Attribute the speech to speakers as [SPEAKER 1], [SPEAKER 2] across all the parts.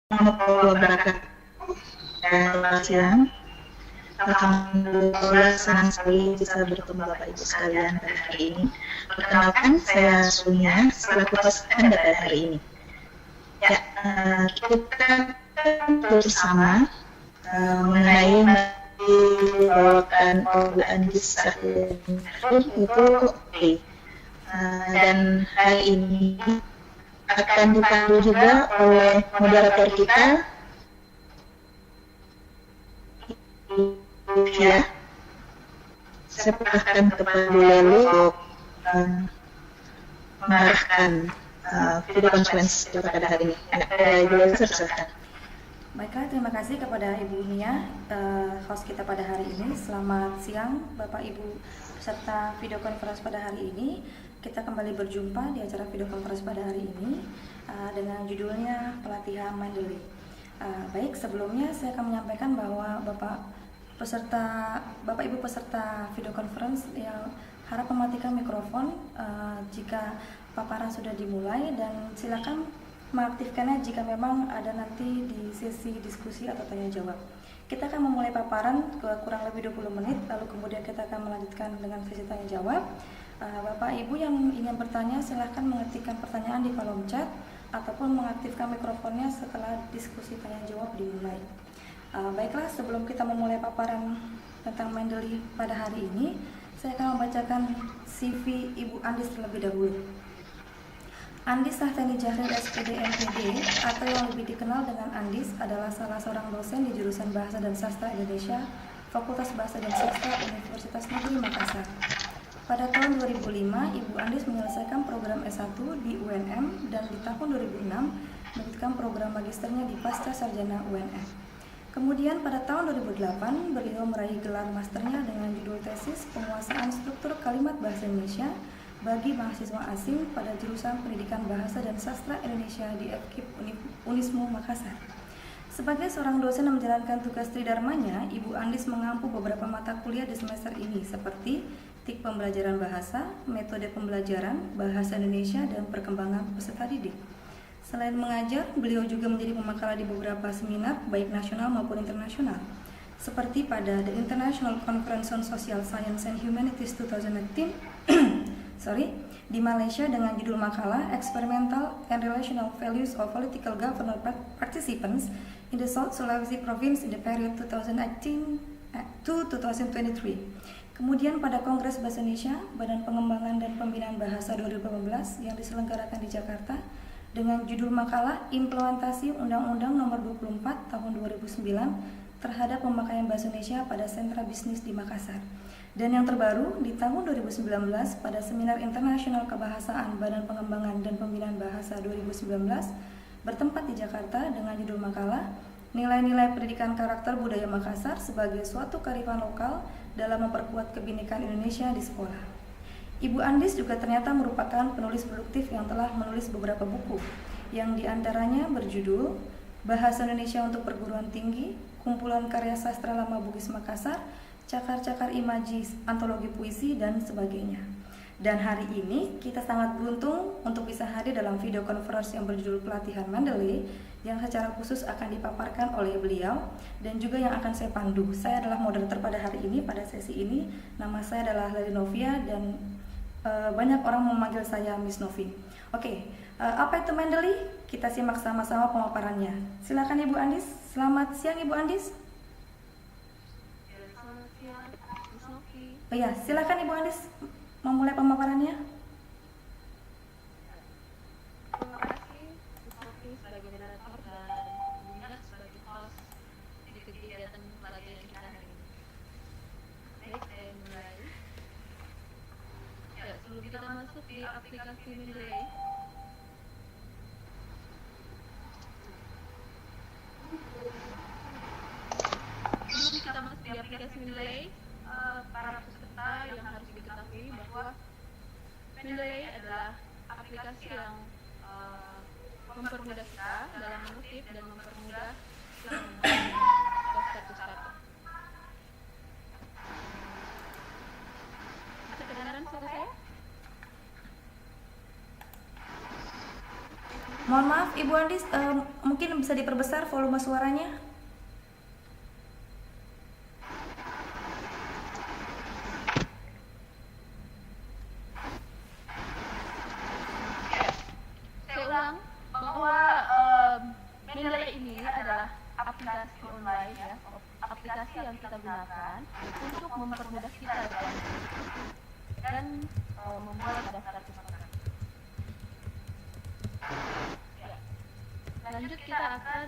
[SPEAKER 1] warahmatullahi wabarakatuh. Selamat siang. Alhamdulillah senang sekali bisa bertemu Bapak Ibu sekalian pada hari ini. Perkenalkan, saya Sunya selaku host Anda pada hari ini. Ya, kita bersama mengenai dibawakan oleh Andis itu oke. Dan hari ini akan dipandu juga oleh moderator kita, ya. Saya persilahkan kepada Bu Lelu untuk mengarahkan video conference kita pada hari ini. Ibu Lelu, saya persilahkan.
[SPEAKER 2] Baiklah, terima kasih kepada Ibu Nia, host kita pada hari ini. Selamat siang Bapak Ibu peserta video conference pada hari ini. Kita kembali berjumpa di acara video conference pada hari ini dengan judulnya Pelatihan Mandiri. Baik, sebelumnya saya akan menyampaikan bahwa Bapak Ibu peserta video conference yang harap mematikan mikrofon jika paparan sudah dimulai, dan silakan mengaktifkannya jika memang ada nanti di sesi diskusi atau tanya jawab. Kita akan memulai paparan kurang lebih 20 menit, lalu kemudian kita akan melanjutkan dengan sesi tanya jawab. Bapak Ibu yang ingin bertanya silahkan mengetikkan pertanyaan di kolom chat ataupun mengaktifkan mikrofonnya setelah diskusi tanya jawab dimulai. Baiklah, sebelum kita memulai paparan tentang Mendeley pada hari ini, saya akan membacakan CV Ibu Andis terlebih dahulu. Andis Sahtani Jahril SPD MPD atau yang lebih dikenal dengan Andis adalah salah seorang dosen di jurusan Bahasa dan Sastra Indonesia, Fakultas Bahasa dan Sastra Universitas Negeri Makassar. Pada tahun 2005, Ibu Andis menyelesaikan program S1 di UNM dan di tahun 2006 melanjutkan program magisternya di Pasca Sarjana UNM. Kemudian pada tahun 2008, beliau meraih gelar masternya dengan judul tesis Penguasaan Struktur Kalimat Bahasa Indonesia bagi mahasiswa asing pada jurusan Pendidikan Bahasa dan Sastra Indonesia di FKIP Unismu Makassar. Sebagai seorang dosen yang menjalankan tugas tridharmanya, Ibu Andis mengampu beberapa mata kuliah di semester ini seperti Teknik Pembelajaran Bahasa, Metode Pembelajaran, Bahasa Indonesia, dan Perkembangan Peserta Didik. Selain mengajar, beliau juga menjadi pemakalah di beberapa seminar, baik nasional maupun internasional, seperti pada The International Conference on Social Science and Humanities 2018 di Malaysia dengan judul makalah Experimental and Relational Values of Political Governance Participants in the South Sulawesi Province in the period 2018 to 2023. Kemudian pada Kongres Bahasa Indonesia, Badan Pengembangan dan Pembinaan Bahasa 2018 yang diselenggarakan di Jakarta dengan judul makalah Implementasi Undang-Undang Nomor 24 Tahun 2009 terhadap pemakaian Bahasa Indonesia pada sentra bisnis di Makassar. Dan yang terbaru, di tahun 2019 pada Seminar Internasional Kebahasaan Badan Pengembangan dan Pembinaan Bahasa 2019 bertempat di Jakarta dengan judul makalah Nilai-nilai pendidikan karakter budaya Makassar sebagai suatu kearifan lokal dalam memperkuat kebinekaan Indonesia di sekolah. Ibu Andis juga ternyata merupakan penulis produktif yang telah menulis beberapa buku, yang diantaranya berjudul Bahasa Indonesia untuk Perguruan Tinggi, Kumpulan Karya Sastra Lama Bugis Makassar, Cakar-Cakar Imaji, Antologi Puisi, dan sebagainya. Dan hari ini kita sangat beruntung untuk bisa hadir dalam video conference yang berjudul Pelatihan Mendeley yang secara khusus akan dipaparkan oleh beliau dan juga yang akan saya pandu. Saya adalah moderator pada hari ini, pada sesi ini. Nama saya adalah Lali Novia dan banyak orang memanggil saya Miss Novi. Oke, apa itu Mendeley? Kita simak sama-sama pemaparannya. Silakan Ibu Andis. Selamat siang Ibu Andis.
[SPEAKER 3] Selamat siang Miss Novi.
[SPEAKER 2] Oh ya, silakan Ibu Andis memulai pemaparannya.
[SPEAKER 3] Terima kasih Miss Novi sebagai moderator dan Bu Nia sebagai host di kegiatan pelatihan kita hari ini. Baik, saya mulai. Ya, sebelum kita masuk di aplikasi Mendeley, para peserta yang harus diketahui bahwa Mendeley adalah aplikasi yang mempermudah kita dalam mengutip dan mempermudah status-status. Bisa kedengaran suara saya?
[SPEAKER 2] Mohon maaf Ibu Andis, mungkin bisa diperbesar volume suaranya.
[SPEAKER 3] Saya ulang bahwa Mendeley ini adalah aplikasi online ya, aplikasi yang kita gunakan untuk mempermudah kita dan membuat daftar kepesertaan. Ya. Lanjut kita akan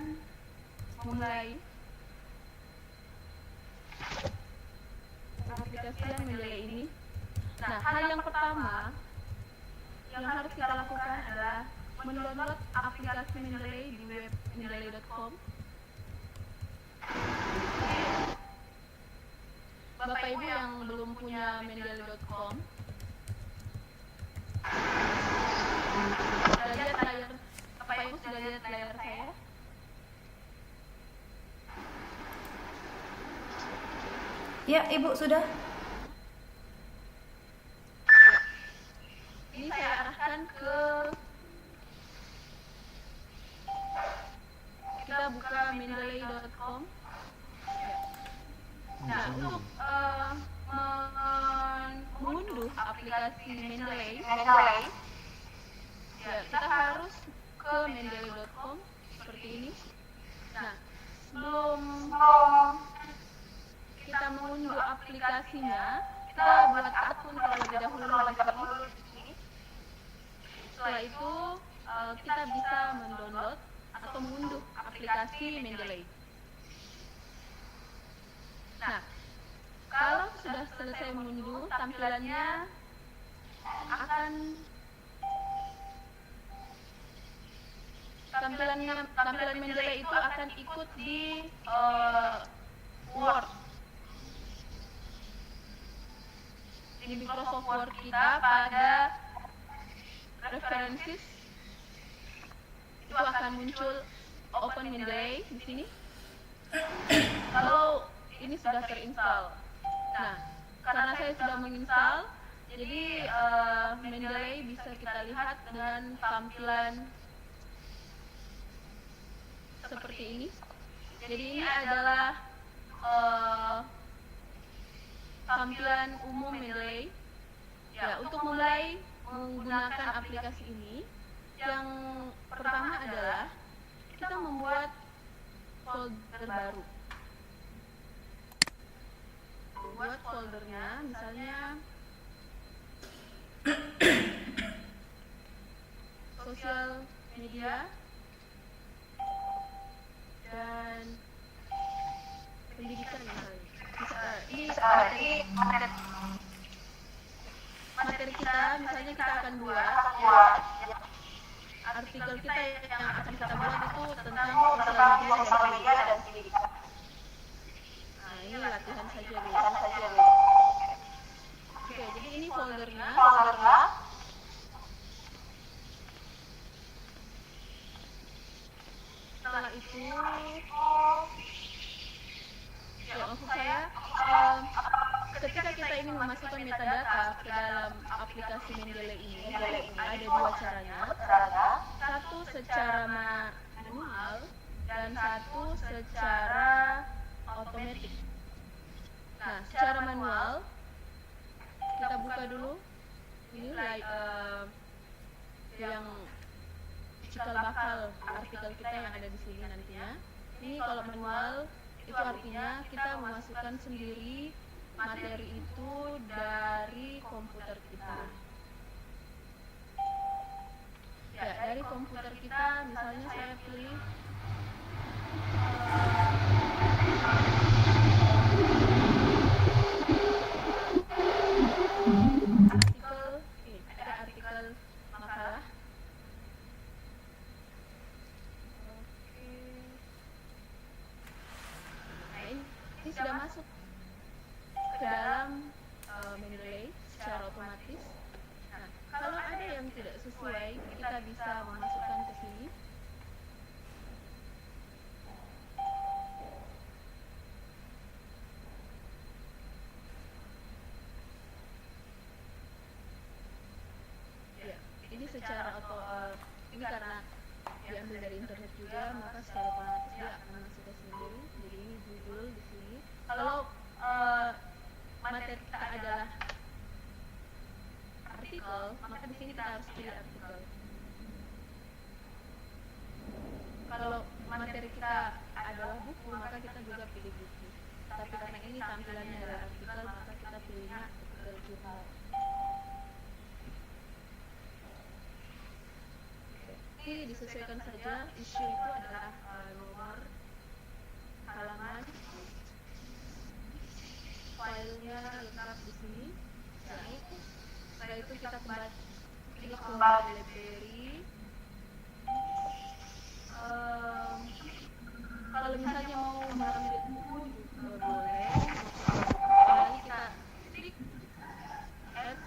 [SPEAKER 3] memulai aplikasi Mendeley ini. Nah, hal yang pertama yang harus kita lakukan adalah mendownload aplikasi Mendeley di web mendeley.com. Bapak Ibu yang belum punya mendeley.com, sudah lihat layar, Bapak Ibu sudah lihat layar saya?
[SPEAKER 2] Ya Ibu sudah.
[SPEAKER 3] Ini saya arahkan ke, kita buka mendeley.com. Nah, untuk mengunduh aplikasi Mendeley, ya kita harus ke mendeley.com seperti ini. Nah, sebelum kita mengunduh aplikasinya, kita buat akun terlebih dahulu di sini. Setelah itu kita bisa mendownload atau mengunduh aplikasi Mendeley. Nah, kalau sudah selesai mengunduh, tampilannya tampilan Mendeley itu akan ikut di Word, di Microsoft Word kita pada references itu akan muncul Open Mendeley di sini. Kalau ini sudah terinstall. Nah, karena saya sudah menginstal, jadi Mendeley bisa kita lihat dengan tampilan seperti ini. Jadi ini adalah tampilan umum Mendeley. Ya, untuk mulai menggunakan aplikasi ini, yang pertama adalah kita membuat folder baru. Buat foldernya, misalnya sosial media dan pendidikan misalnya. Ini materi kita, misalnya kita akan buat artikel kita yang akan kita buat itu tentang sosial media dan pendidikan. Nah, ini latihan saja dulu. Oke, jadi ini foldernya. Setelah itu, ya maksud saya, ketika kita ingin memasukkan metadata ke dalam aplikasi Mendeley ini, ada dua caranya. Satu secara manual dan satu secara otomatis. Nah, secara manual kita buka dulu ini yang cikal bakal artikel kita yang ada di sini nantinya. Ini kalau manual itu artinya kita memasukkan sendiri materi itu dari komputer kita. Ya, dari komputer kita misalnya saya pilih artikel makalah. Oke. Nah, ini sudah masuk ke dalam Mendeley secara otomatis. Nah, kalau ada yang tidak sesuai, kita bisa memasukkan ke sini. Ya, ini secara ini karena diambil dari internet juga, maka secara otomatis dia akan masuk ke sendiri. Jadi ini judul di sini. Kalau materi kita adalah artikel, maka di sini kita harus pilih artikel. Kalau materi kita adalah buku, maka kita juga pilih buku. Tapi karena ini tampilannya adalah artikel, maka kita pilihnya artikel jurnal. Ini disesuaikan saja. Isu itu adalah nomor, halaman, filenya lengkap di sini. Setelah itu kita kembali ke library. Kalau misalnya mau mengambil buku juga boleh. Kembali kita klik add,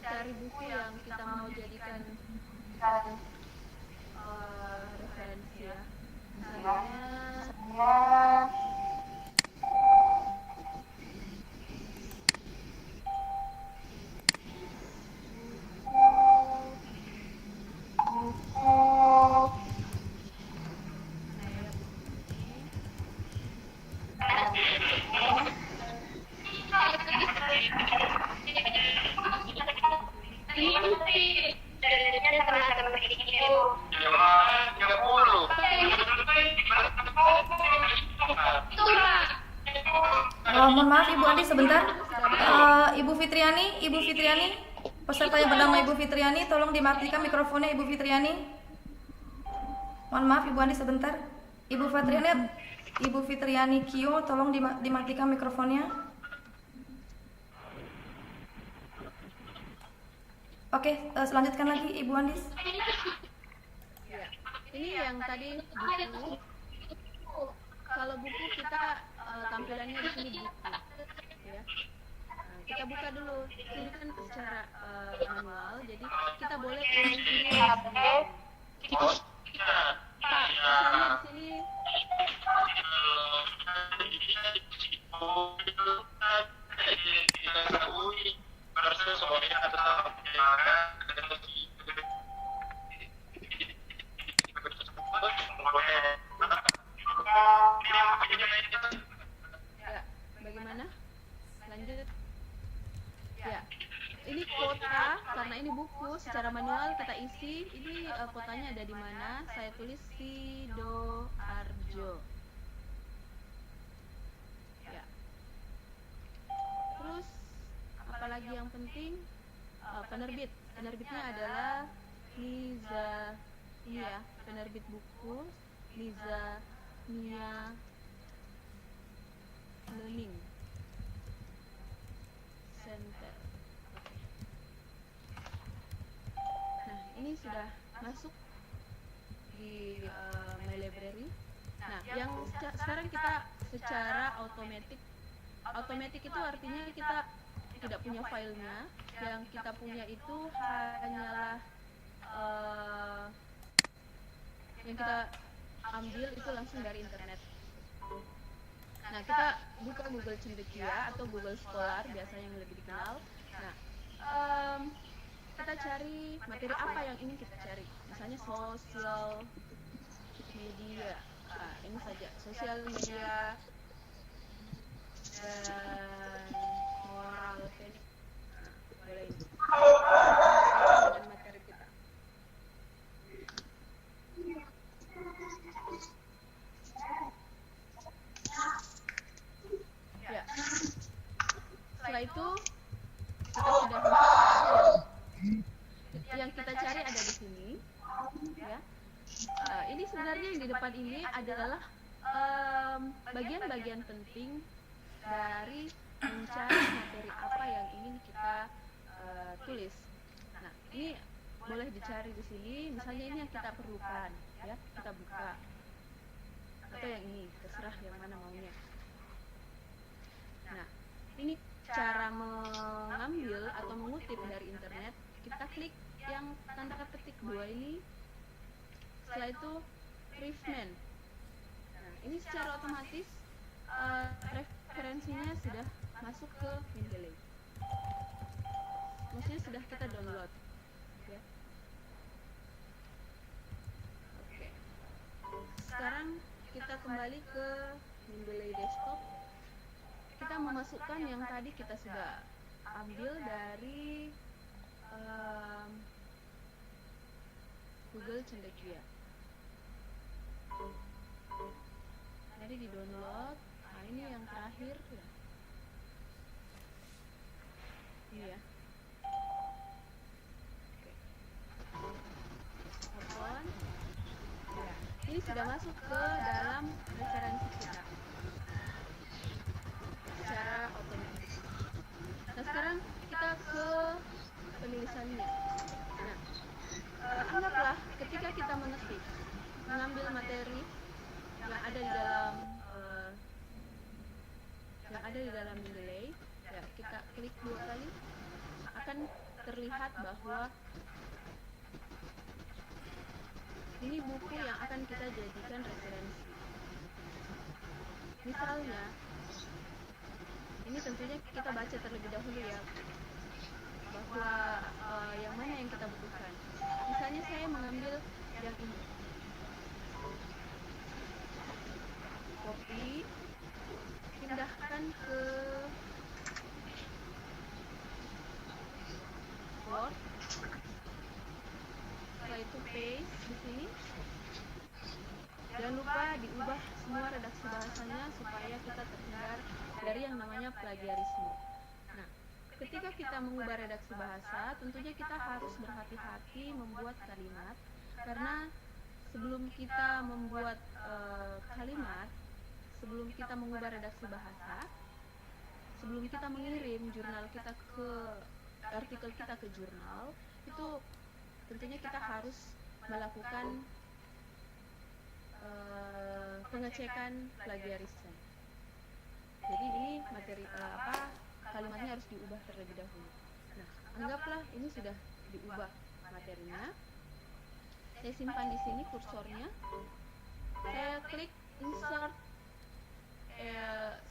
[SPEAKER 3] cari buku yang kita mau jadikan referensi ya. Misalnya
[SPEAKER 2] mohon maaf Ibu Andi sebentar. Ibu Fitriani, peserta yang bernama Ibu Fitriani, tolong dimatikan mikrofonnya Ibu Fitriani. Mohon maaf Ibu Andi sebentar. Ibu Fitriani Kio, tolong dimatikan mikrofonnya. Oke, selanjutkan lagi Ibu Andis.
[SPEAKER 3] Ya, ini yang tadi buku. Kalau buku kita tampilannya di sini buku, ya. Nah, kita buka dulu. Ini kan secara manual, jadi kita boleh pilih di sini. Misalnya di sini. Ya, bagaimana? Lanjut. Ya, ini kuota karena ini buku secara manual kita isi. Ini kuotanya ada di mana? Saya tulis Sidoarjo. Ya. Terus apalagi yang penting? Penerbit. Penerbitnya adalah Niza. Ini ya, penerbit buku Niza Nia Learning Center. Nah, ini sudah masuk di My Library. Nah, yang sekarang kita secara otomatis itu artinya kita tidak punya filenya. Yang kita punya itu hanyalah yang kita ambil itu langsung dari internet. Nah, kita buka Google Cendekia atau Google Scholar biasanya yang lebih dikenal. Nah, kita cari materi apa yang ingin kita cari. Misalnya sosial media. Nah, ini saja sosial media dan moral value. Boleh ini. Dan materi kita. Ya. Setelah itu kita sudah yang kita cari ada di sini, ya. Ini sebenarnya yang di depan ini adalah bagian-bagian penting dari mencari materi apa yang ingin kita tulis. Nah, ini boleh dicari di sini. Misalnya ini yang kita perlukan, ya. Kita buka. Atau yang ini, terserah yang mana maunya. Nah, ini cara mengambil atau mengutip dari internet. Kita klik yang tanda ketik 2 ini. Setelah itu reference. Nah, ini secara otomatis referensinya sudah masuk ke Mendeley. Maksudnya sudah kita download, ya. kembali ke Mendeley desktop. Kita memasukkan yang tadi kita sudah ambil dari Google Cendekia. Jadi di download. Nah, ini yang terakhir ya. Ini ya. Oke. Open. Ya. Ini sudah masuk ke dalam referensi kita secara otomatis. Nah, sekarang kita ke penulisannya. Nah, anggaplah ketika kita mengambil materi yang ada di dalam Mendeley, ya, kita klik 2 kali, akan terlihat bahwa ini buku yang akan kita jadikan referensi. Misalnya, ini tentunya kita baca terlebih dahulu ya, bahwa yang mana yang kita butuhkan. Misalnya saya mengambil yang ini, copy, pindahkan ke Word, setelah itu paste di sini. Jangan lupa diubah semua redaksi bahasanya supaya kita terhindar dari yang namanya plagiarisme. Nah, ketika kita mengubah redaksi bahasa, tentunya kita harus berhati-hati membuat kalimat, karena sebelum kita membuat kalimat, sebelum kita mengubah redaksi bahasa, sebelum kita mengirim jurnal kita ke artikel kita ke jurnal, itu tentunya kita harus melakukan pengecekan plagiarisme. Jadi ini materi kalimatnya harus diubah terlebih dahulu. Nah, anggaplah ini sudah diubah materinya. Saya simpan di sini kursornya. Saya klik insert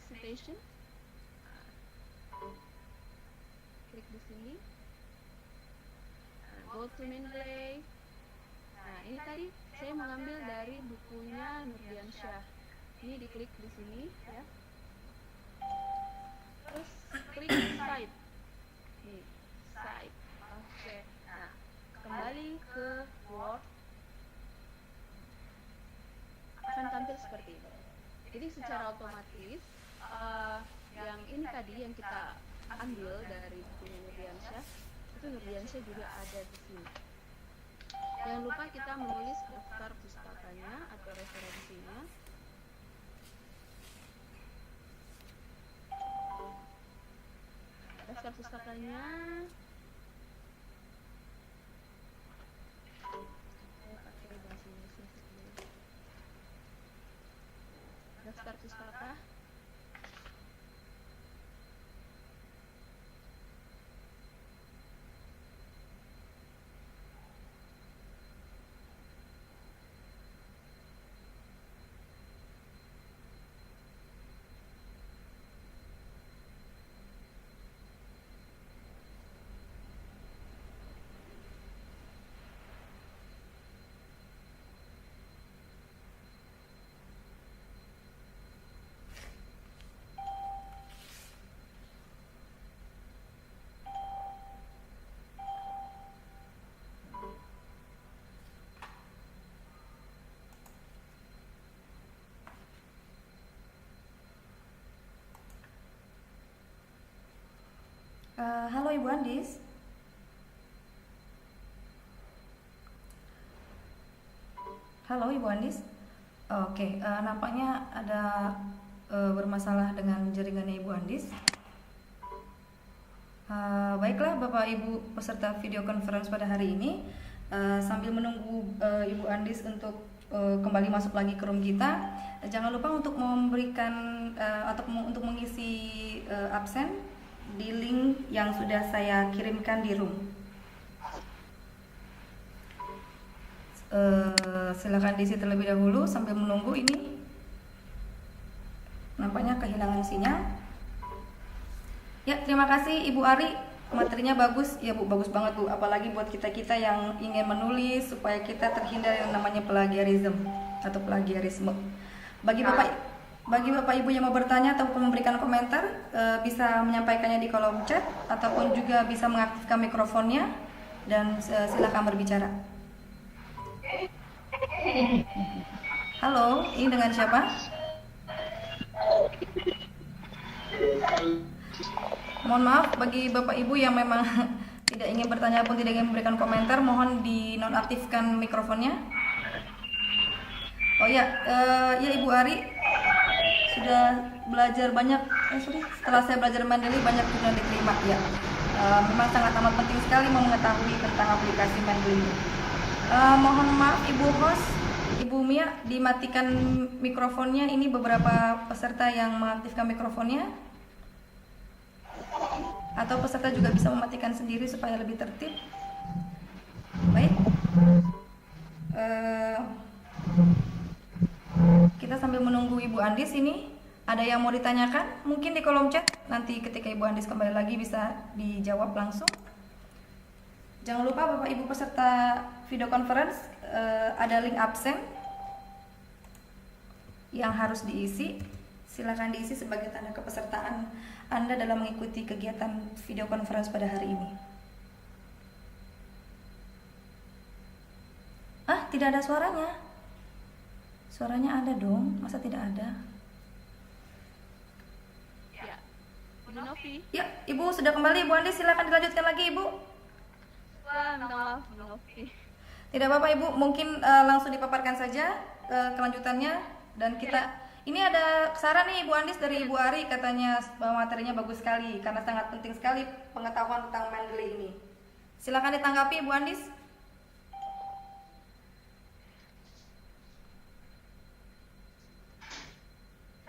[SPEAKER 3] citation. Klik di sini. Go to Mendeley. Nah, ini tadi saya mengambil dari bukunya Nurdiansyah. Ini diklik di sini ya. Terus klik cite. Nih, cite. Oke. Nah, kembali ke Word. Akan tampil seperti ini. Jadi secara otomatis yang ini tadi yang kita ambil dari bukunya Nurdiansyah, itu Nurdiansyah juga ada di sini. Jangan lupa kita menulis daftar pustakanya atau referensinya. Daftar pustakanya saya pakai bahasa Indonesia dulu. Daftar pustaka.
[SPEAKER 2] Halo Ibu Andis. Halo Ibu Andis. Oke, nampaknya ada bermasalah dengan jaringannya Ibu Andis. Baiklah Bapak Ibu peserta video conference pada hari ini, sambil menunggu Ibu Andis untuk kembali masuk lagi ke room kita, jangan lupa untuk memberikan atau untuk mengisi absen di link yang sudah saya kirimkan di room. Silakan diisi terlebih dahulu sambil menunggu. Ini nampaknya kehilangan sinyal. Ya, terima kasih Ibu Ari, materinya bagus ya Bu, bagus banget Bu, apalagi buat kita-kita yang ingin menulis supaya kita terhindar yang namanya plagiarisme atau plagiarisme. Bagi Bapak Ibu yang mau bertanya ataupun memberikan komentar, bisa menyampaikannya di kolom chat ataupun juga bisa mengaktifkan mikrofonnya dan silakan berbicara. Halo, ini dengan siapa? Mohon maaf bagi Bapak Ibu yang memang tidak ingin bertanya pun tidak ingin memberikan komentar, mohon dinonaktifkan mikrofonnya. Oh ya, ya Ibu Ari sudah belajar banyak. Setelah saya belajar Mendeley banyak juga diterima ya. Memang sangat amat penting sekali mau mengetahui tentang aplikasi Mendeley. Mohon maaf Ibu host, Ibu Mia, dimatikan mikrofonnya. Ini beberapa peserta yang mengaktifkan mikrofonnya. Atau peserta juga bisa mematikan sendiri supaya lebih tertib. Baik. Kita sambil menunggu Ibu Andis ini, ada yang mau ditanyakan? Mungkin di kolom chat, nanti ketika Ibu Andis kembali lagi bisa dijawab langsung. Jangan lupa Bapak Ibu peserta video conference, ada link absen yang harus diisi. Silakan diisi sebagai tanda kepesertaan Anda dalam mengikuti kegiatan video conference pada hari ini. Tidak ada suaranya. Suaranya ada dong, masa tidak ada?
[SPEAKER 3] Ya, Ibu Novi.
[SPEAKER 2] Ya, Ibu sudah kembali. Ibu Andi, silakan dilanjutkan lagi, Ibu.
[SPEAKER 3] Wah, minta maaf, Ibu Novi.
[SPEAKER 2] Tidak apa-apa, Ibu. Mungkin langsung dipaparkan saja kelanjutannya. Dan kita, ini ada saran nih Ibu Andis dari Ibu Ari, katanya bahwa materinya bagus sekali karena sangat penting sekali pengetahuan tentang Mendeley ini. Silakan ditanggapi, Ibu Andis.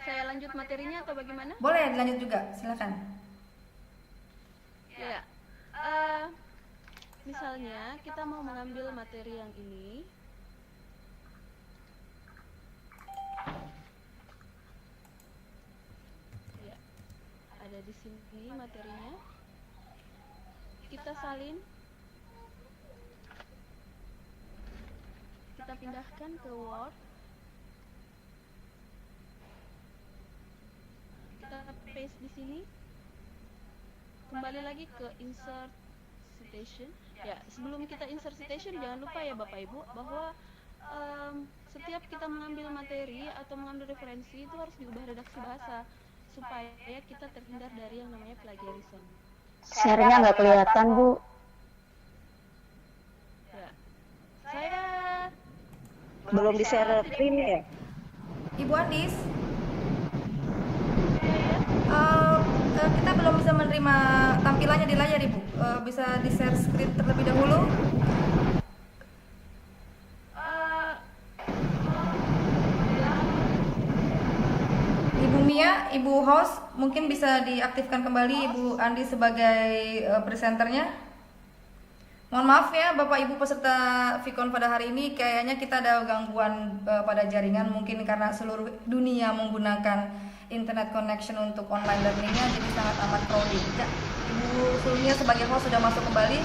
[SPEAKER 3] Saya lanjut materinya atau bagaimana?
[SPEAKER 2] Boleh dilanjut juga, silakan.
[SPEAKER 3] Ya, misalnya kita mau mengambil materi yang ini. Ya, ada di sini materinya. Kita salin. Kita pindahkan ke Word. Kita paste di sini. Kembali lagi ke insert citation. Ya, sebelum kita insert citation jangan lupa ya Bapak Ibu bahwa setiap kita mengambil materi atau mengambil referensi itu harus diubah redaksi bahasa supaya kita terhindar dari yang namanya plagiarism.
[SPEAKER 4] Share-nya nggak kelihatan, Bu.
[SPEAKER 3] Ya. Saya
[SPEAKER 4] Belum di-share screen ya?
[SPEAKER 2] Ibu Andis,
[SPEAKER 3] ya.
[SPEAKER 2] kita belum bisa menerima tampilannya di layar, Ibu. Bisa di-share screen terlebih dahulu. Ibu Mia, Ibu host, mungkin bisa diaktifkan kembali Ibu Andi sebagai presenternya. Mohon maaf ya Bapak Ibu peserta Vicon pada hari ini, kayaknya kita ada gangguan pada jaringan, mungkin karena seluruh dunia menggunakan internet connection untuk online learningnya, jadi sangat amat crowded. Ya, Ibu Sulmia sebagai host sudah masuk kembali.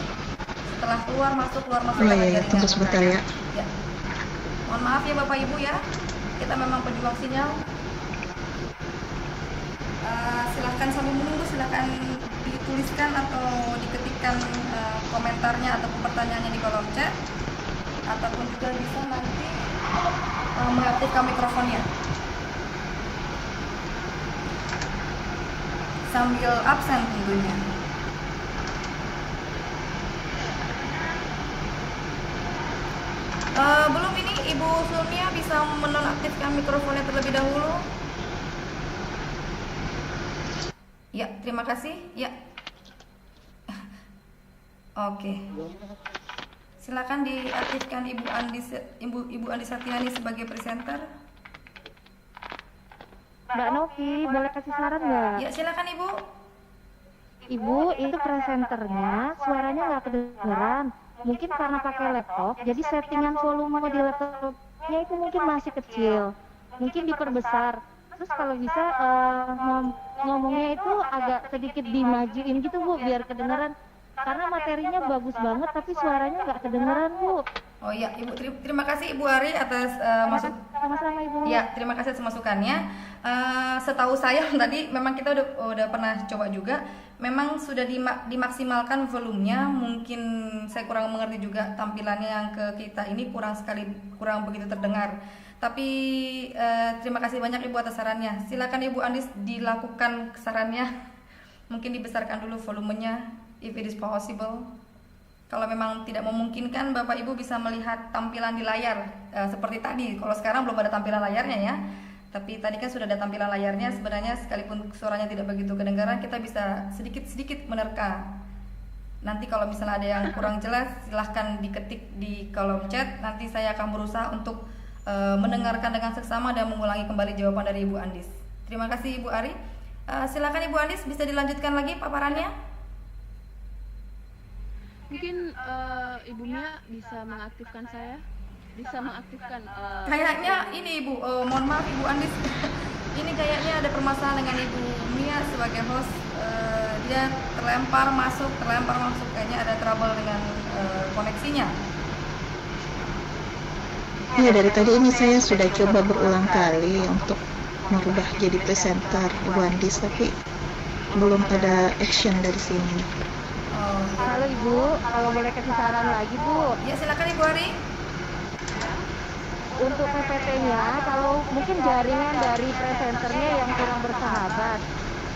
[SPEAKER 2] Setelah keluar masuk jaringan.
[SPEAKER 1] Tunggu sebentar ya.
[SPEAKER 2] Ya. Mohon maaf ya Bapak Ibu ya, kita memang pejuang sinyal. Silahkan sambil menunggu, silahkan dituliskan atau diketikkan komentarnya atau pertanyaannya di kolom chat, ataupun juga bisa nanti mengaktifkan mikrofonnya sambil absen tentunya. Belum ini Ibu Sulmia bisa menonaktifkan mikrofonnya terlebih dahulu. Ya, terima kasih. Ya. Oke. Silakan diaktifkan Ibu Andi Satyani sebagai presenter.
[SPEAKER 4] Mbak Novi, boleh kasih saran nggak?
[SPEAKER 2] Ya, silakan Ibu.
[SPEAKER 4] Ibu, itu presenternya suaranya nggak kedengeran. Mungkin karena pakai laptop, jadi settingan volume di laptopnya itu mungkin masih kecil. Mungkin diperbesar. Terus kalau bisa ngomongnya itu agak sedikit dimajuin gitu Bu, biar kedengeran. karena materinya bagus banget tapi suaranya nggak kedengeran, Bu.
[SPEAKER 2] Oh iya, Ibu, terima kasih Ibu Ari atas masuk.
[SPEAKER 4] Sama-sama, Ibu.
[SPEAKER 2] Ya, terima kasih atas masukannya. Setahu saya tadi memang kita udah pernah coba juga. Memang sudah dimaksimalkan volumenya. Mungkin saya kurang mengerti juga tampilannya yang ke kita ini kurang begitu terdengar. Tapi terima kasih banyak Ibu atas sarannya. Silakan Ibu Andis dilakukan sarannya. Mungkin dibesarkan dulu volumenya, if it is possible. Kalau memang tidak memungkinkan, Bapak Ibu bisa melihat tampilan di layar seperti tadi. Kalau sekarang belum ada tampilan layarnya ya, tapi tadi kan sudah ada tampilan layarnya. Sebenarnya sekalipun suaranya tidak begitu kedengaran, kita bisa sedikit-sedikit menerka. Nanti kalau misalnya ada yang kurang jelas, silahkan diketik di kolom chat. Nanti saya akan berusaha untuk mendengarkan dengan seksama dan mengulangi kembali jawaban dari Ibu Andis. Terima kasih Ibu Ari. Silakan Ibu Andis, bisa dilanjutkan lagi paparannya?
[SPEAKER 3] Mungkin Ibu Mia bisa mengaktifkan saya, bisa mengaktifkan.
[SPEAKER 2] Kayaknya ini Ibu, mohon maaf Ibu Andis, ini kayaknya ada permasalahan dengan Ibu Mia sebagai host. Dia terlempar masuk, kayaknya ada trouble dengan koneksinya.
[SPEAKER 1] Ya, dari tadi ini saya sudah coba berulang kali untuk merubah jadi presenter Ibu Andis, tapi belum ada action dari sini.
[SPEAKER 4] Halo Ibu, kalau boleh kasih saran lagi, Bu.
[SPEAKER 2] Ya, silakan Ibu Ari.
[SPEAKER 4] Untuk PPT-nya, kalau mungkin jaringan dari presenternya yang kurang bersahabat.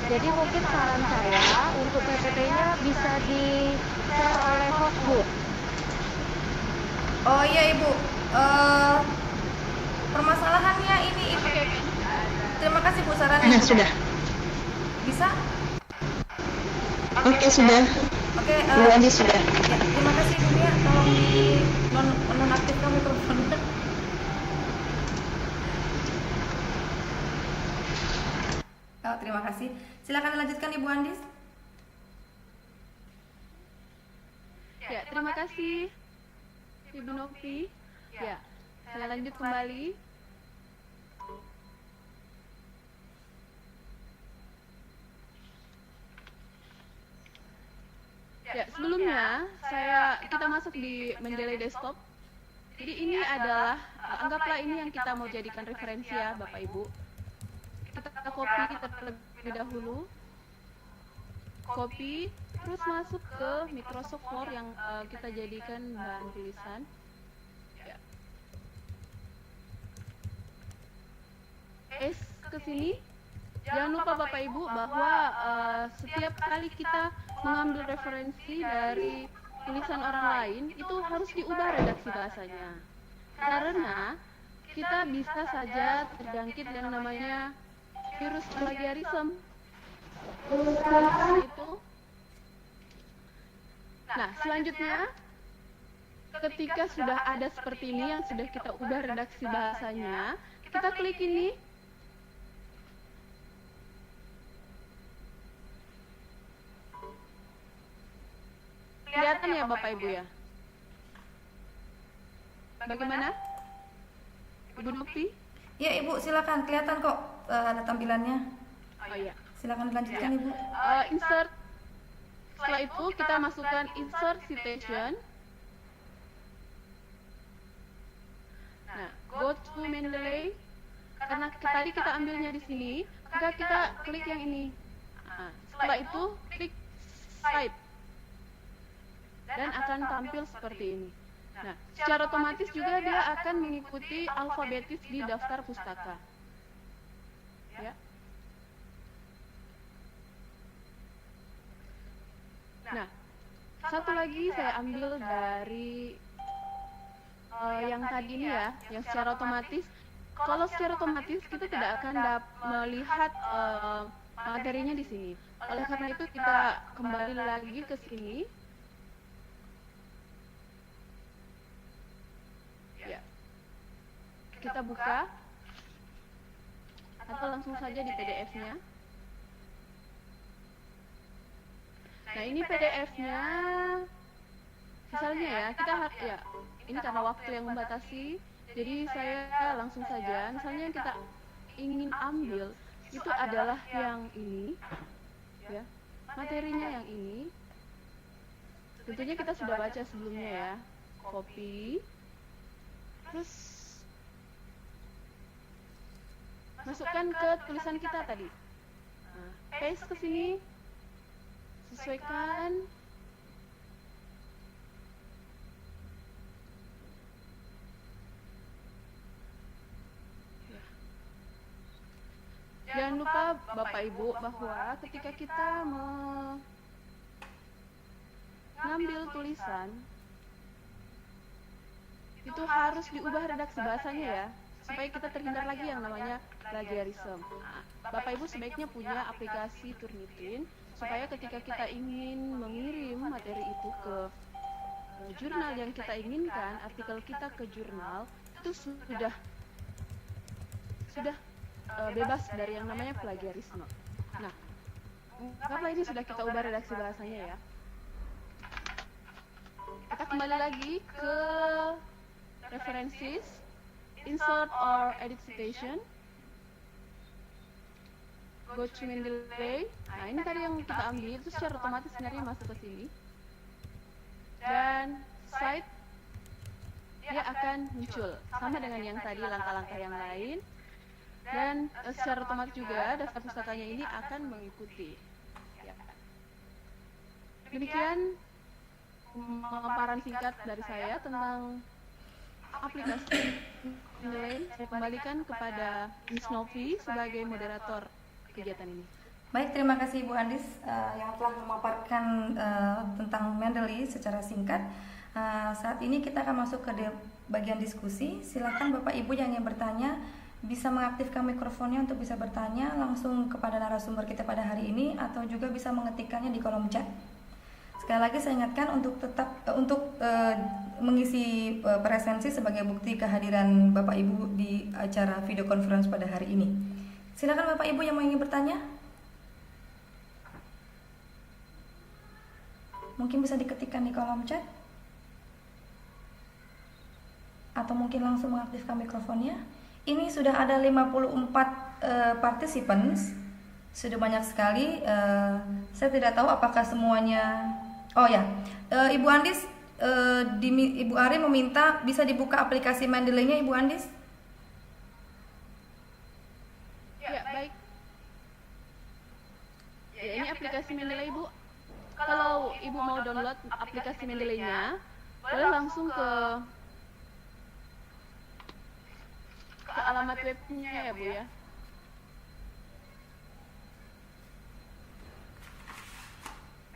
[SPEAKER 4] Jadi mungkin saran saya untuk PPT-nya bisa di-share oleh host, Bu.
[SPEAKER 2] Oh iya Ibu, permasalahannya ini Ibu. Terima kasih Bu sarannya.
[SPEAKER 1] Nah, sudah.
[SPEAKER 2] Bisa?
[SPEAKER 1] Oke, sudah.
[SPEAKER 2] Oke,
[SPEAKER 1] Ibu Andis sudah.
[SPEAKER 2] ya, terima kasih Ibu Mia, tolong di nonaktifkan mikrofonnya. Oh, terima kasih. Silakan dilanjutkan Ibu Andis.
[SPEAKER 3] Ya, terima kasih Ibu Novi. Ya, saya lanjut kembali. Ya, sebelumnya kita masuk di Mendeley Desktop. Jadi ini adalah anggaplah ini yang kita mau jadikan referensi ya Bapak Ibu. Kita copy terlebih dahulu. Copy, terus masuk ke Microsoft Word yang kita jadikan bahan tulisan. Ya. Ke sini. Jangan lupa Bapak Ibu bahwa setiap kali kita mengambil referensi dari tulisan orang lain itu harus diubah redaksi bahasanya. Karena kita bisa saja terjangkit yang namanya virus plagiarism. Itu. Nah, selanjutnya ketika sudah ada seperti ini yang sudah kita ubah redaksi bahasanya, kita klik ini. Kelihatan ya Bapak Ibu ya? Bagaimana? Ibu Novi?
[SPEAKER 2] Ya Ibu, silakan, kelihatan kok ada tampilannya.
[SPEAKER 3] Oh iya.
[SPEAKER 2] Silakan dilanjutkan Ibu.
[SPEAKER 3] Insert. Setelah itu kita masukkan insert citation. Nah, go to Mendeley. Karena tadi kita ambilnya di sini, maka kita klik yang ini. Nah, setelah itu klik Cite. Dan akan tampil seperti ini. Nah, secara otomatis juga dia akan mengikuti alfabetis di daftar pustaka. Ya. Nah, satu lagi saya ambil dari yang tadi ini ya, yang secara otomatis. Kalau secara otomatis kita tidak akan melihat materinya di sini. Oleh karena itu kita kembali lagi ke sini. Ya. Kita buka atau langsung saja di PDF-nya. Nah, ini PDF-nya. Misalnya ya, kita ya, ini karena waktu yang membatasi, jadi saya langsung saja. Misalnya yang kita ingin ambil itu adalah yang ini, ya, materinya yang ini. tentunya kita sudah baca sebelumnya ya. Copy, terus masukkan ke tulisan kita tadi. Nah, paste ke sini, sesuaikan. Jangan lupa Bapak Ibu bahwa ketika kita mengambil tulisan itu harus diubah redaksi bahasanya ya, supaya kita terhindar lagi yang namanya plagiarisme. Nah, Bapak Ibu sebaiknya punya aplikasi Turnitin supaya ketika kita ingin mengirim materi itu ke jurnal yang kita inginkan, artikel kita ke jurnal itu sudah bebas dari yang namanya plagiarisme. Nah, karena ini sudah kita ubah redaksi bahasanya ya, kita kembali lagi ke references, insert or edit citation, go to Mendeley. Nah, ini tadi yang kita ambil itu secara otomatis sebenarnya masuk ke sini, dan cite dia akan muncul sama dengan yang tadi langkah-langkah yang lain. Dan secara otomatis juga daftar pustakanya ini akan mengikuti. Ya. Demikian pemaparan singkat dari saya tentang aplikasi Mendeley. Saya kembalikan kepada Miss Novi sebagai moderator kegiatan ini.
[SPEAKER 2] Baik, terima kasih Ibu Andis yang telah memaparkan tentang Mendeley secara singkat. Saat ini kita akan masuk ke bagian diskusi. Silakan Bapak Ibu yang ingin bertanya bisa mengaktifkan mikrofonnya untuk bisa bertanya langsung kepada narasumber kita pada hari ini, atau juga bisa mengetikkannya di kolom chat. Sekali lagi saya ingatkan untuk mengisi presensi sebagai bukti kehadiran Bapak Ibu di acara video conference pada hari ini. Silakan Bapak Ibu yang ingin bertanya. Mungkin bisa diketikkan di kolom chat, atau mungkin langsung mengaktifkan mikrofonnya. Ini sudah ada 54 participants, sudah banyak sekali. Saya tidak tahu apakah semuanya. Oh ya, Ibu Andis, Ibu Ari meminta bisa dibuka aplikasi Mendeley-nya, Ibu Andis.
[SPEAKER 3] Ya, baik. Ya, ini aplikasi Mendeley, Ibu. Kalau Ibu mau download aplikasi Mendeley-nya, boleh langsung ke alamat webnya ya Bu ya.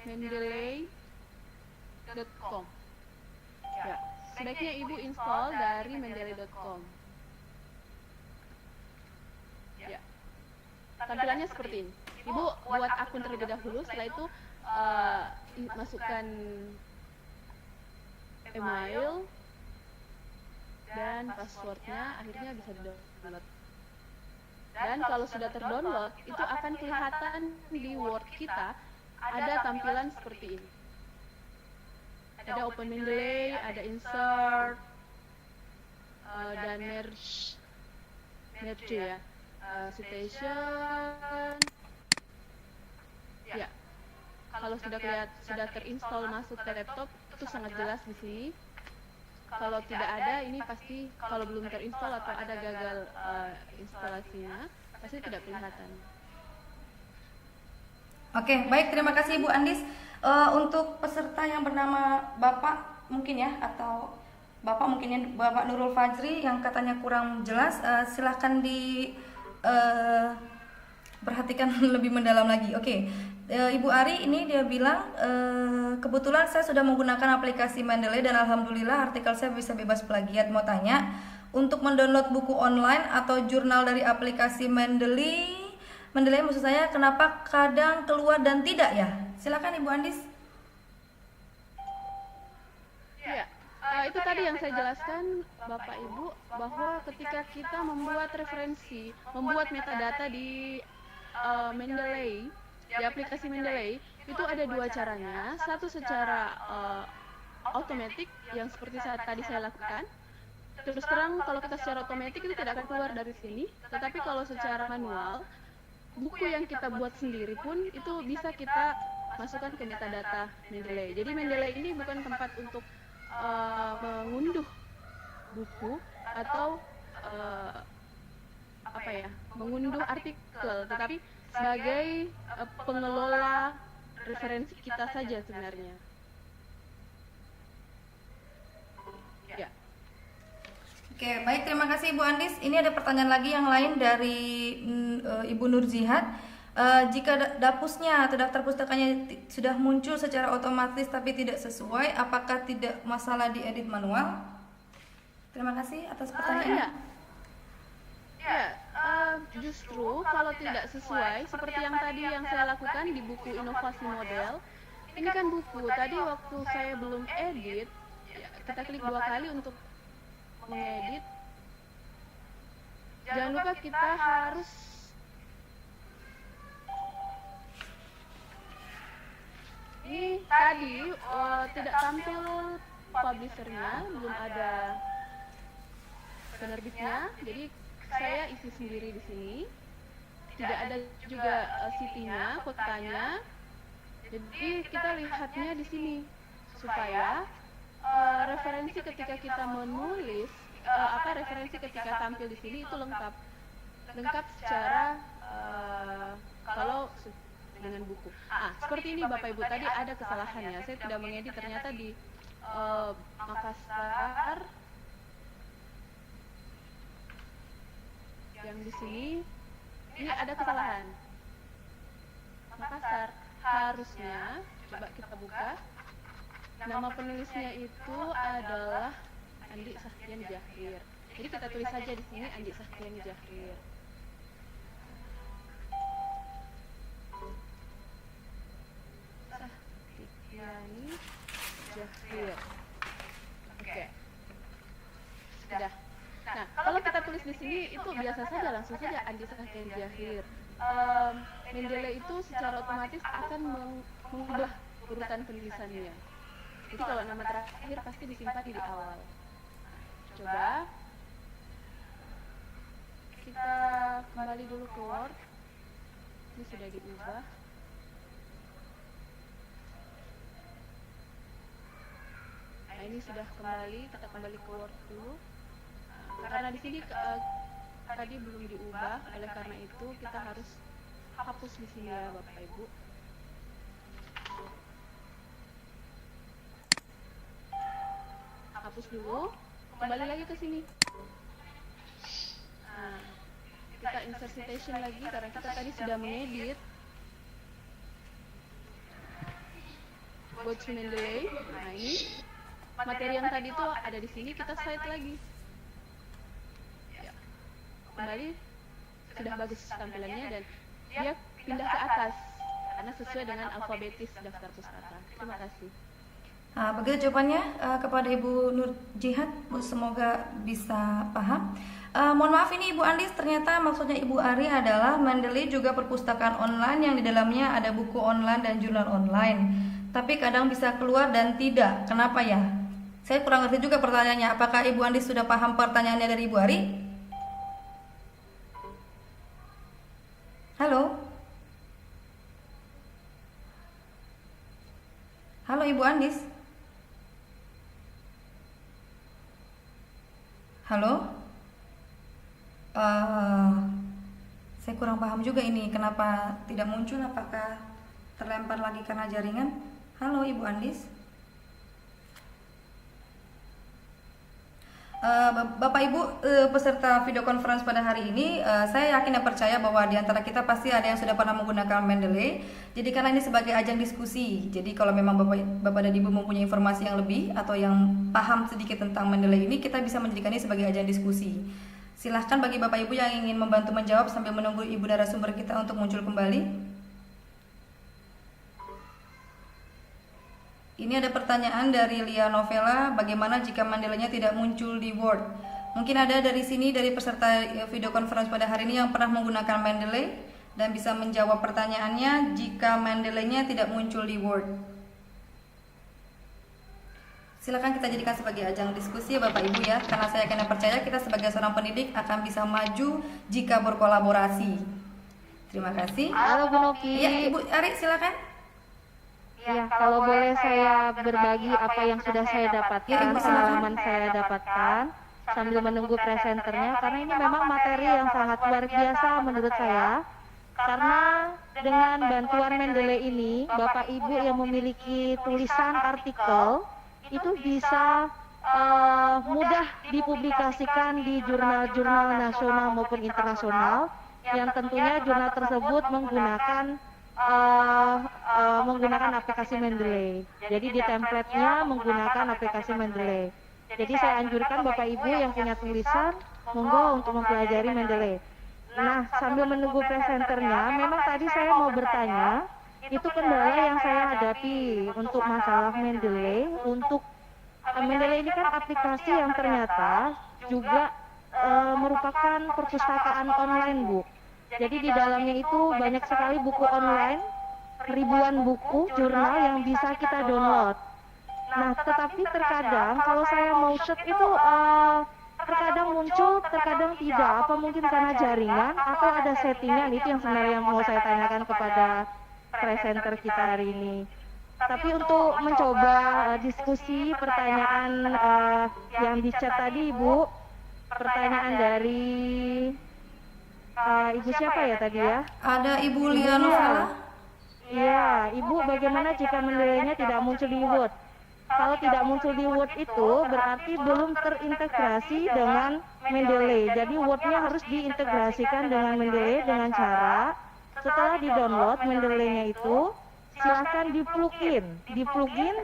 [SPEAKER 3] Mendeley.com. Ya, sebaiknya Ibu install dari mendeley.com. Ya. Tampilannya seperti ini. Ibu buat akun terlebih dahulu, setelah itu masukkan email dan passwordnya, akhirnya bisa di-download. Dan kalau sudah terdownload, itu akan kelihatan di Word kita ada tampilan seperti ini. Ada Open Mendeley, ada Insert, dan Merge ya, Citation. Ya, kalau sudah terinstall masuk ke laptop, itu sangat jelas di sini. Kalau tidak ada, ini pasti kalau belum terinstall atau ada gagal instalasinya, pasti tidak kelihatan.
[SPEAKER 2] Oke, baik, terima kasih Ibu Andis. Untuk peserta yang bernama Bapak mungkin ya, atau Bapak mungkin ya, Bapak Nurul Fajri yang katanya kurang jelas, silahkan perhatikan lebih mendalam lagi. Oke, Ibu Ari ini dia bilang kebetulan saya sudah menggunakan aplikasi Mendeley dan alhamdulillah artikel saya bisa bebas plagiat. Mau tanya, untuk mendownload buku online atau jurnal dari aplikasi Mendeley maksud saya, kenapa kadang keluar dan tidak ya? Silakan Ibu Andis.
[SPEAKER 3] Ya, itu tadi yang saya jelaskan Bapak Ibu, bahwa ketika kita membuat referensi, membuat metadata di Mendeley, di aplikasi Mendeley, itu ada dua caranya. Satu secara otomatis yang seperti tadi saya lakukan. Terus terang kalau kita secara otomatis itu tidak akan keluar dari sini, tetapi kalau secara manual, buku yang kita buat sendiri pun itu bisa kita masukkan ke metadata Mendeley. Jadi Mendeley ini bukan tempat untuk mengunduh buku atau mengunduh artikel, tetapi sebagai pengelola referensi kita saja sebenarnya. Ya.
[SPEAKER 2] Oke, baik, terima kasih Ibu Andis. Ini ada pertanyaan lagi yang lain dari Ibu Nur Jihad. Jika dapusnya atau daftar pustakanya sudah muncul secara otomatis tapi tidak sesuai, apakah tidak masalah diedit manual? Terima kasih atas pertanyaannya.
[SPEAKER 3] Justru kalau tidak sesuai seperti yang tadi yang saya lakukan di buku inovasi model, ini kan buku tadi waktu saya belum edit, kita klik 2 kali untuk mengedit. Jangan lupa kita harus ini tadi tidak tampil publishernya, belum ada penerbitnya, jadi saya isi sendiri di sini. Tidak ada juga city-nya, kotanya. Jadi kita lihatnya di sini supaya referensi ketika kita menulis referensi ketika tampil di sini itu lengkap secara kalau dengan buku. Seperti ini Bapak Ibu, tadi ada kesalahannya. Saya tidak mengedit, ternyata di Makassar yang di sini ini ada kesalahan. Makassar harusnya, coba kita buka, nama penulisnya itu adalah Andi Sahtian Jahrir. Jadi kita tulis saja di sini Andi Sahtian Jahrir. Sahtiani Jahrir. Oke. Sudah. Nah, kalau kita tulis di sini itu biasa saja, langsung saja Andi Sahtian Jahrir. Mendeley itu secara otomatis akan mengubah urutan penulisannya. Jadi kalau nama terakhir pasti disimpan di awal. Coba kita kembali dulu ke Word. Ini sudah diubah. Nah, ini sudah kembali, kita kembali ke Word dulu. Karena di sini tadi belum diubah, oleh karena itu kita harus hapus di sini ya Bapak Ibu. Hapus dulu, kembali lagi ke sini. Nah, kita insert citation lagi karena kita tadi sudah mengedit. Go to Mendeley. Nah, ini materi yang tadi itu ada di sini, kita cite lagi. Kembali sudah bagus tampilannya dan dia pindah ke atas karena sesuai dengan alfabetis daftar pustaka. Terima kasih.
[SPEAKER 2] Begitu jawabannya kepada Ibu Nur Jihad, semoga bisa paham. Mohon maaf, ini Ibu Andis, ternyata maksudnya Ibu Ari adalah Mendeley juga perpustakaan online yang di dalamnya ada buku online dan jurnal online. Tapi kadang bisa keluar dan tidak. Kenapa ya? Saya kurang ngerti juga pertanyaannya. Apakah Ibu Andis sudah paham pertanyaannya dari Ibu Ari? Halo? Halo Ibu Andis? Halo? Saya kurang paham juga ini, kenapa tidak muncul, apakah terlempar lagi karena jaringan? Halo Ibu Andis? Bapak Ibu peserta video conference pada hari ini, saya yakin dan percaya bahwa di antara kita pasti ada yang sudah pernah menggunakan Mendeley. Jadi karena ini sebagai ajang diskusi, jadi kalau memang Bapak dan Ibu mempunyai informasi yang lebih atau yang paham sedikit tentang Mendeley ini, kita bisa menjadikan ini sebagai ajang diskusi. Silahkan bagi Bapak Ibu yang ingin membantu menjawab sambil menunggu Ibu narasumber kita untuk muncul kembali. Ini ada pertanyaan dari Lia Novela, bagaimana jika Mendeley-nya tidak muncul di Word? Mungkin ada dari sini, dari peserta video conference pada hari ini yang pernah menggunakan Mendeley dan bisa menjawab pertanyaannya jika Mendeley-nya tidak muncul di Word. Silakan kita jadikan sebagai ajang diskusi ya Bapak Ibu ya, karena saya yakin dan percaya kita sebagai seorang pendidik akan bisa maju jika berkolaborasi. Terima kasih.
[SPEAKER 4] Halo Bu Noki.
[SPEAKER 2] Ya Ibu Ari, silakan.
[SPEAKER 4] Ya, kalau boleh saya berbagi apa yang sudah saya dapatkan, pengalaman saya dapatkan sambil menunggu presenternya, karena ini memang materi yang sangat luar biasa menurut saya. Karena dengan bantuan Mendeley ini, Bapak Ibu yang memiliki tulisan artikel itu bisa mudah dipublikasikan di jurnal-jurnal nasional maupun internasional, yang tentunya jurnal tersebut menggunakan aplikasi Mendeley. Jadi di template-nya menggunakan aplikasi Mendeley. Jadi saya anjurkan Bapak Ibu yang punya tulisan, monggo untuk mempelajari Mendeley. Nah, sambil menunggu presenternya, memang tadi saya mau bertanya, itu kendala yang saya hadapi untuk masalah Mendeley. Untuk Mendeley ini kan aplikasi yang ternyata juga merupakan perpustakaan online, Bu. Jadi di dalamnya itu banyak sekali buku online, ribuan buku jurnal yang bisa kita download. Nah, tetapi terkadang kalau saya mau search itu terkadang muncul, terkadang tidak. Apa mungkin karena jaringan atau ada settingan? Itu yang sebenarnya mau saya tanyakan kepada presenter kita hari ini. Tapi untuk mencoba diskusi pertanyaan yang di chat tadi, Ibu, pertanyaan dari Ibu siapa ya tadi ya?
[SPEAKER 2] Ada Ibu Lianovela.
[SPEAKER 4] Iya, Ibu, bagaimana jika Mendeley-nya tidak muncul di Word? Kalau tidak muncul di Word itu berarti belum terintegrasi dengan Mendeley. Jadi Word-nya harus diintegrasikan dengan Mendeley dengan cara setelah di-download Mendeley-nya itu silahkan di-plugin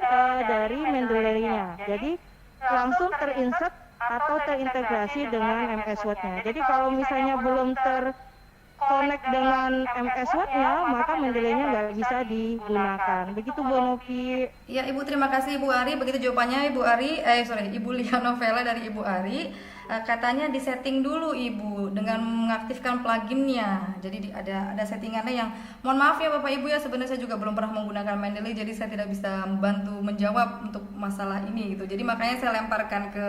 [SPEAKER 4] dari Mendeley-nya. Jadi langsung terinsert atau terintegrasi dengan MS Word-nya. Jadi kalau misalnya belum terconnect dengan MS Word-nya, maka Mendeley-nya nggak bisa digunakan. Begitu Bu Novi.
[SPEAKER 2] Ya, Ibu, terima kasih Ibu Ari. Begitu jawabannya Ibu Ari, Ibu Lianovela dari Ibu Ari. Katanya disetting dulu Ibu dengan mengaktifkan pluginnya. Jadi ada settingannya yang, mohon maaf ya Bapak Ibu ya, sebenarnya saya juga belum pernah menggunakan Mendeley, jadi saya tidak bisa membantu menjawab untuk masalah ini gitu. Jadi makanya saya lemparkan ke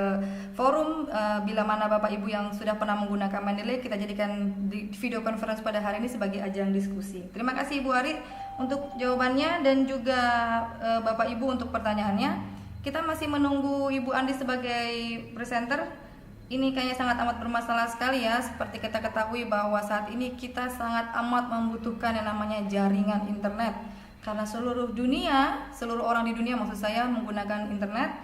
[SPEAKER 2] forum, bila mana Bapak Ibu yang sudah pernah menggunakan Mendeley, kita jadikan di video conference pada hari ini sebagai ajang diskusi. Terima kasih Ibu Ari untuk jawabannya dan juga Bapak Ibu untuk pertanyaannya. Kita masih menunggu Ibu Andi sebagai presenter. Ini kayaknya sangat amat bermasalah sekali ya. Seperti kita ketahui bahwa saat ini kita sangat amat membutuhkan yang namanya jaringan internet. Karena seluruh orang di dunia maksud saya menggunakan internet.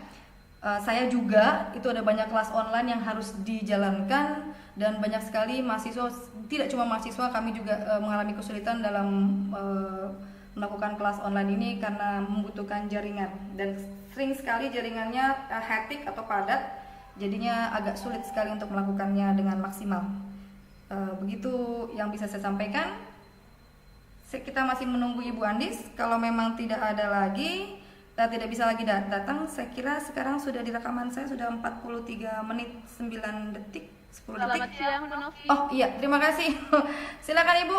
[SPEAKER 2] Saya juga, itu ada banyak kelas online yang harus dijalankan. Dan banyak sekali mahasiswa, tidak cuma mahasiswa, kami juga mengalami kesulitan dalam melakukan kelas online ini karena membutuhkan jaringan. Dan sering sekali jaringannya hectic atau padat, jadinya agak sulit sekali untuk melakukannya dengan maksimal. Begitu yang bisa saya sampaikan. Kita masih menunggu Ibu Andis. Kalau memang tidak ada lagi, tidak bisa lagi datang, saya kira sekarang sudah di rekaman saya sudah 43 menit 9 detik 10 detik.
[SPEAKER 3] Selamat siang Bu Novi.
[SPEAKER 2] Oh iya, terima kasih. Silakan Ibu.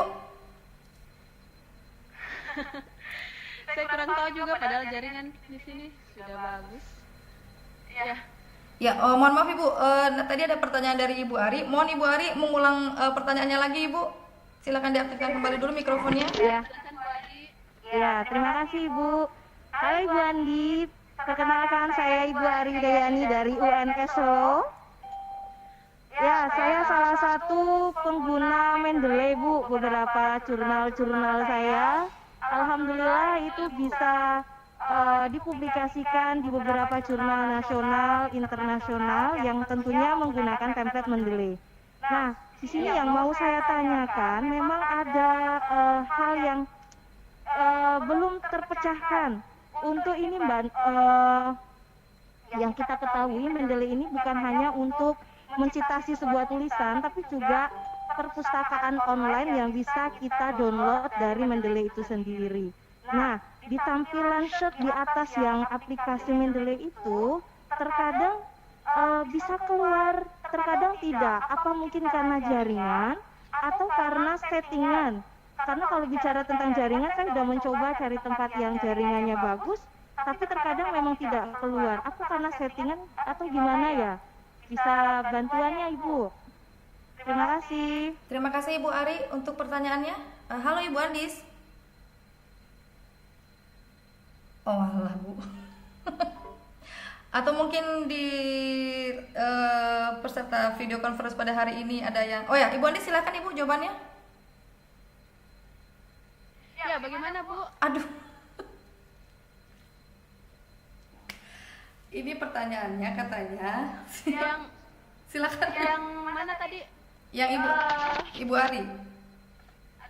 [SPEAKER 3] Saya kurang tahu juga, padahal jaringan di sini sudah bagus.
[SPEAKER 2] Ya, mohon maaf Ibu, tadi ada pertanyaan dari Ibu Ari. Mohon Ibu Ari mengulang pertanyaannya lagi Ibu. Silakan diaktifkan kembali dulu mikrofonnya.
[SPEAKER 4] Ya, terima kasih Ibu. Halo Ibu Andi, perkenalkan saya Ibu Ari Dayani dari UNS Solo. Ya, saya salah satu pengguna Mendeley Bu, beberapa jurnal-jurnal saya. Alhamdulillah itu bisa dipublikasikan di beberapa jurnal nasional, internasional yang tentunya menggunakan template Mendeley. Nah, di sini yang mau saya tanyakan, memang ada hal yang belum terpecahkan. Untuk ini Mbak, yang kita ketahui Mendeley ini bukan hanya untuk mencitasi sebuah tulisan, tapi juga perpustakaan online yang bisa kita download dari Mendeley itu sendiri. Nah, di tampilan search di atas yang aplikasi Mendeley itu terkadang bisa keluar, terkadang tidak. Apa mungkin karena jaringan atau karena settingan? Karena kalau bicara tentang jaringan, saya sudah mencoba cari tempat yang jaringannya bagus, tapi terkadang memang tidak keluar. Apa karena settingan atau gimana ya? Bisa bantuannya Ibu? Terima kasih.
[SPEAKER 2] Terima kasih Ibu Ari untuk pertanyaannya. Halo Ibu Andis. Oh alah Bu. Atau mungkin di peserta video conference pada hari ini ada yang, oh ya Ibu Andi silakan Ibu jawabannya.
[SPEAKER 3] Ya, bagaimana Bu?
[SPEAKER 2] Aduh. Ini pertanyaannya katanya.
[SPEAKER 3] Yang
[SPEAKER 2] Silakan.
[SPEAKER 3] yang mana tadi?
[SPEAKER 2] Yang Ibu Ari.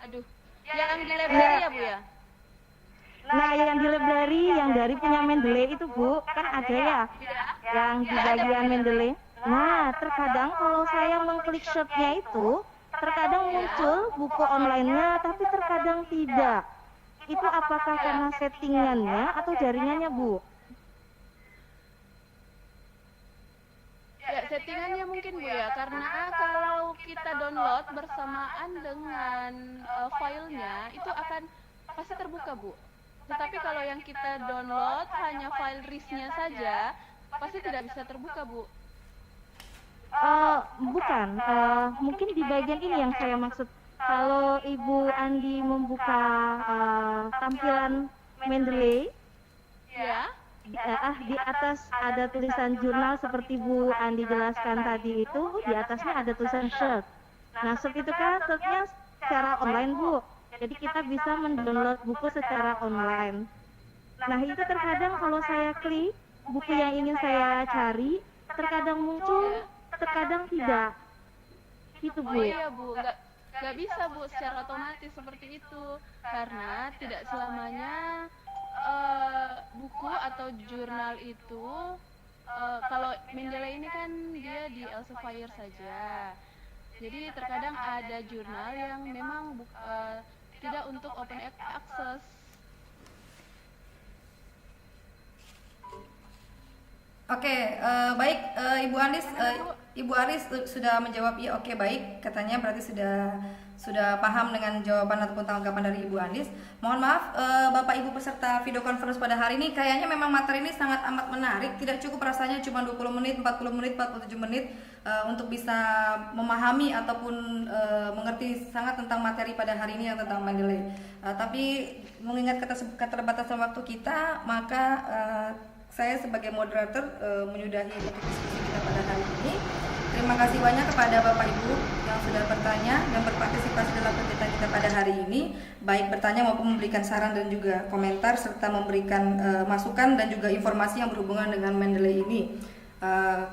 [SPEAKER 3] Aduh, yang di library ya Bu ya?
[SPEAKER 4] Nah, yang di library yang dari punya Mendeley itu Bu, kan ada ya yang di bagian Mendeley. Nah, terkadang kalau saya mengklik search-nya itu, terkadang muncul buku online-nya, tapi terkadang tidak. Itu apakah karena settingannya atau jaringannya Bu?
[SPEAKER 3] Ya, settingannya mungkin Bu ya, karena kalau kita download bersamaan dengan filenya, itu akan pasti terbuka Bu. Tetapi kalau yang kita download hanya file RIS-nya saja, pasti tidak bisa terbuka Bu.
[SPEAKER 4] Bukan, mungkin di bagian ini yang saya maksud. Kalau Ibu Andi membuka tampilan Mendeley,
[SPEAKER 3] Ya,
[SPEAKER 4] di atas ada tulisan jurnal seperti Bu Andi jelaskan tadi itu, di atasnya ada tulisan search. Nah, search itu kan search-nya secara online Bu. Jadi kita bisa mendownload buku secara online. Nah, itu terkadang kalau saya klik buku yang ingin saya cari, terkadang muncul, terkadang tidak. Gitu
[SPEAKER 3] oh
[SPEAKER 4] Bu.
[SPEAKER 3] iya Bu, nggak bisa Bu secara otomatis seperti itu, karena tidak selamanya buku atau jurnal itu kalau Mendeley ini kan dia di Elsevier saja. Jadi terkadang ada jurnal yang memang tidak untuk open access.
[SPEAKER 2] Oke, baik Ibu Andis, Ibu Aris sudah menjawab ya. Oke, baik, katanya berarti sudah paham dengan jawaban ataupun tanggapan dari Ibu Andis. Mohon maaf Bapak Ibu peserta video conference pada hari ini, kayaknya memang materi ini sangat amat menarik. Tidak cukup rasanya cuma 20 menit, 40 menit, 47 menit untuk bisa memahami ataupun mengerti sangat tentang materi pada hari ini yang tentang Mendeley. Tapi mengingat keterbatasan waktu kita, maka saya sebagai moderator menyudahi untuk diskusi kita pada hari ini. Terima kasih banyak kepada Bapak Ibu yang sudah bertanya dan berpartisipasi dalam kegiatan kita pada hari ini, baik bertanya maupun memberikan saran dan juga komentar serta memberikan masukan dan juga informasi yang berhubungan dengan Mendeley ini.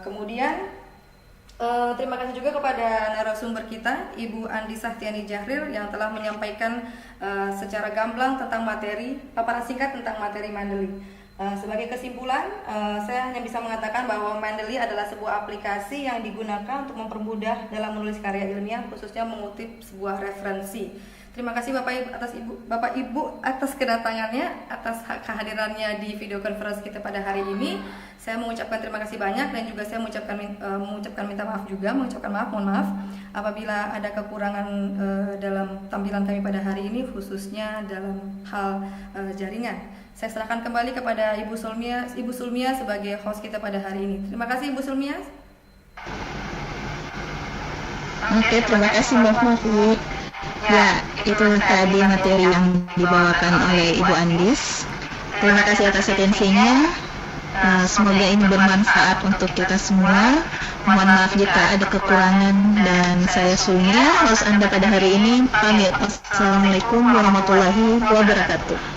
[SPEAKER 2] Kemudian terima kasih juga kepada narasumber kita, Ibu Andi Sahtiani Jahril, yang telah menyampaikan secara gamblang tentang materi, paparan singkat tentang materi Mendeley. Sebagai kesimpulan, saya hanya bisa mengatakan bahwa Mendeley adalah sebuah aplikasi yang digunakan untuk mempermudah dalam menulis karya ilmiah, khususnya mengutip sebuah referensi. Terima kasih Bapak Ibu atas kedatangannya, atas kehadirannya di video conference kita pada hari ini. Saya mengucapkan terima kasih banyak dan juga saya mengucapkan minta maaf juga, mohon maaf apabila ada kekurangan dalam tampilan kami pada hari ini, khususnya dalam hal jaringan. Saya serahkan kembali kepada Ibu Sulmia sebagai host kita pada hari ini. Terima kasih Ibu Sulmia.
[SPEAKER 1] Oke, terima kasih Mbak Mafi. Ya, itu tadi materi yang dibawakan oleh Ibu Andis. Terima kasih atas atensinya. Semoga ini bermanfaat untuk kita semua. Mohon maaf jika ada kekurangan, dan saya Sulmia, host Anda pada hari ini, pamit. Wassalamualaikum warahmatullahi wabarakatuh.